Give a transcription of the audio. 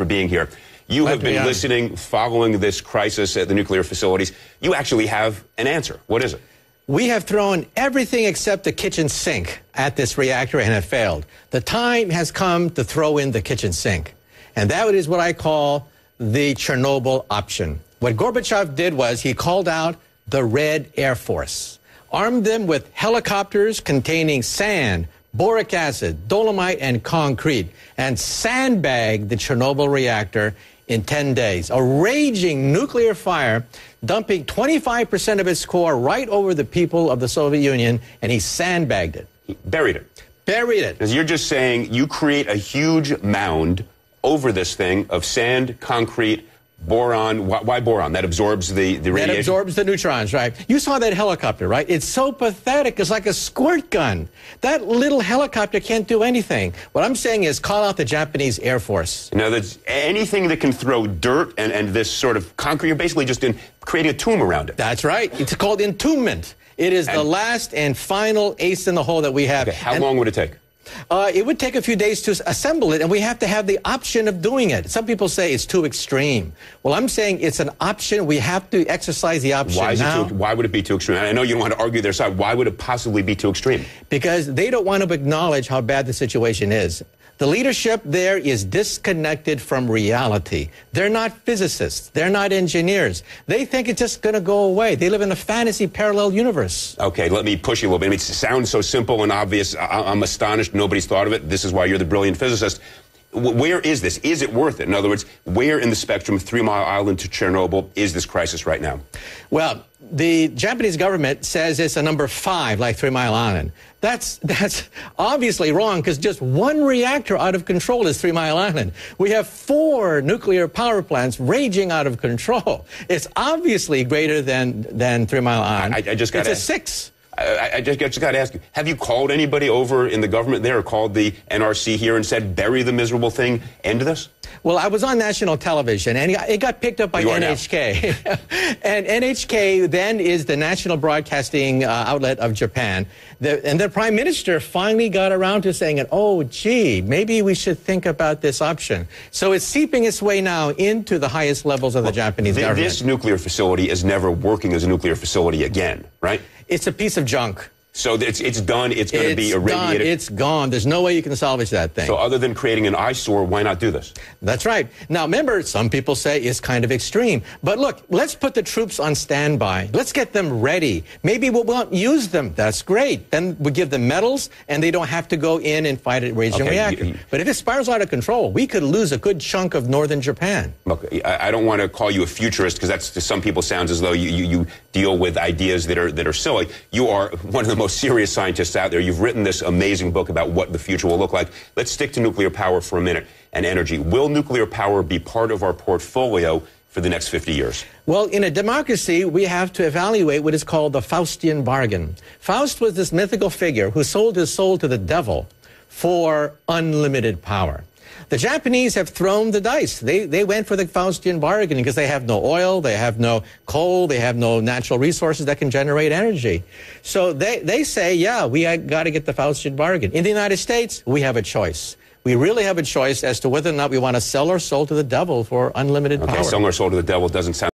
for being here. You have been listening, following this crisis at the nuclear facilities. You actually have an answer. What is it? We have thrown everything except the kitchen sink at this reactor and have failed. The time has come to throw in the kitchen sink. And that is what I call the Chernobyl option. What Gorbachev did was he called out the Red Air Force, armed them with helicopters containing sand, boric acid, dolomite, and concrete, and sandbagged the Chernobyl reactor in 10 days. A raging nuclear fire, dumping 25% of its core right over the people of the Soviet Union, and he sandbagged it. He buried it. Buried it. Because you're just saying you create a huge mound over this thing of sand, concrete, boron. Why boron? That absorbs the radiation? That absorbs the neutrons, right? You saw that helicopter, right? It's so pathetic. It's like a squirt gun. That little helicopter can't do anything. What I'm saying is call out the Japanese Air Force. Now, that's anything that can throw dirt and this sort of concrete, you're basically just creating a tomb around it. That's right. It's called entombment. It is the last and final ace in the hole that we have. Okay, how long would it take? It would take a few days to assemble it, and we have to have the option of doing it. Some people say it's too extreme. Well, I'm saying it's an option. We have to exercise the option now. Why would it be too extreme? I know you don't want to argue their side. Why would it possibly be too extreme? Because they don't want to acknowledge how bad the situation is. The leadership there is disconnected from reality. They're not physicists. They're not engineers. They think it's just going to go away. They live in a fantasy parallel universe. Okay, let me push you a little bit. I mean, it sounds so simple and obvious. I'm astonished nobody's thought of it. This is why you're the brilliant physicist. Where is this? Is it worth it? In other words, where in the spectrum of 3 Mile Island to Chernobyl is this crisis right now? Well, the Japanese government says it's a number 5, like 3 Mile Island. That's obviously wrong, because just one reactor out of control is 3 Mile Island. We have 4 nuclear power plants raging out of control. It's obviously greater than 3 Mile Island. I just got it's a 6. I just got to ask you, have you called anybody over in the government there or called the NRC here and said, bury the miserable thing, end this? Well, I was on national television, and it got picked up by NHK. And NHK then is the national broadcasting outlet of Japan. And the prime minister finally got around to saying, oh, gee, maybe we should think about this option. So it's seeping its way now into the highest levels of the Japanese government. This nuclear facility is never working as a nuclear facility again, right? It's a piece of junk. So it's done. It's going to be irradiated. It's gone. There's no way you can salvage that thing. So other than creating an eyesore, why not do this? That's right. Now, remember, some people say it's kind of extreme. But look, let's put the troops on standby. Let's get them ready. Maybe we won't use them. That's great. Then we give them medals, and they don't have to go in and fight a raging reactor. But if it spirals out of control, we could lose a good chunk of northern Japan. Look, I don't want to call you a futurist, because that's to some people sounds as though you deal with ideas that are silly. You are one of the most serious scientists out there. You've written this amazing book about what the future will look like. Let's stick to nuclear power for a minute and energy. Will nuclear power be part of our portfolio for the next 50 years? Well, in a democracy, we have to evaluate what is called the Faustian bargain. Faust was this mythical figure who sold his soul to the devil for unlimited power. The Japanese have thrown the dice. They went for the Faustian bargain because they have no oil, they have no coal, they have no natural resources that can generate energy. So they say, yeah, we got to get the Faustian bargain. In the United States, we have a choice. We really have a choice as to whether or not we want to sell our soul to the devil for unlimited power. Okay, selling our soul to the devil doesn't sound